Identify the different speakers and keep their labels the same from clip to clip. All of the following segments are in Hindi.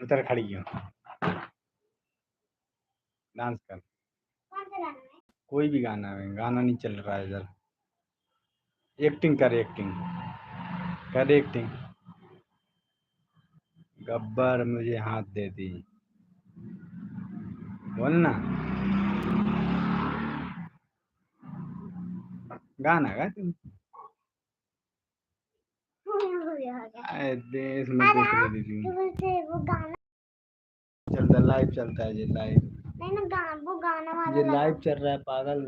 Speaker 1: उधर खड़ी क्यों? डांस कर। कोई भी गाना है, गाना नहीं चल रहा है इधर। एक्टिंग कर, एक्टिंग कर, एक्टिंग। गब्बर मुझे हाथ दे दी, बोलना। गाना गा तुम। देश में दूसरे दीदी वो गाना चलता, लाइव चलता है ये, लाइव नहीं ना, वो गाना वाला, ये लाइव चल रहा है पागल।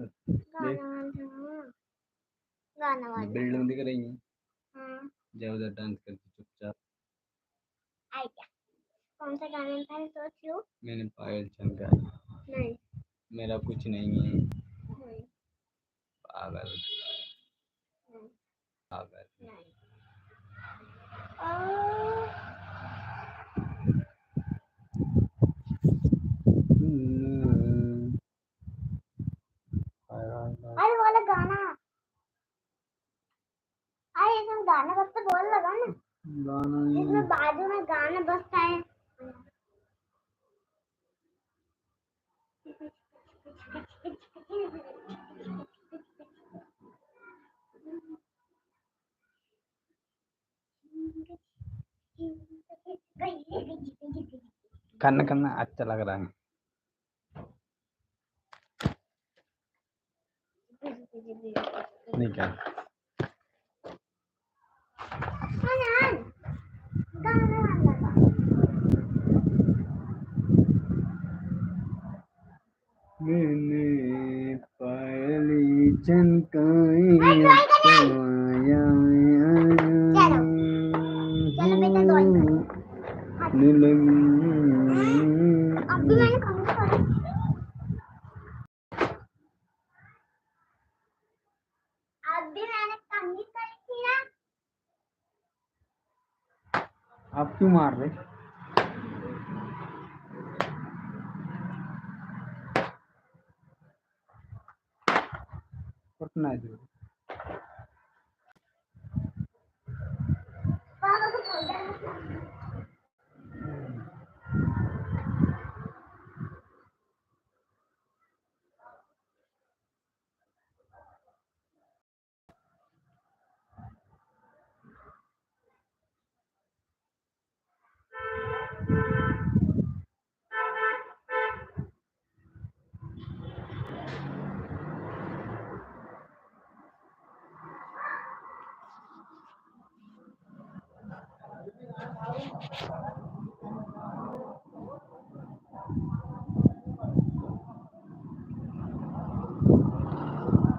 Speaker 1: गाना वाला बिल्डिंग दिख रही है। हाँ, जाओ उधर डांस करके चुपचाप। आइडिया कौन सा गाना था सोच लो। मैंने पायल चंगा नहीं, मेरा कुछ नहीं है। नहीं पागल, नहीं पागल नहीं। अरे वाला गाना, अरे इसमें गाना बजता बोल लगा ना, गाना जिसमें बाजू में गाना बजता है। करना करना अच्छा लग रहा है। नहीं क्या मैंने पायली चमकाई आप क्यों मार रहे? पटना है जो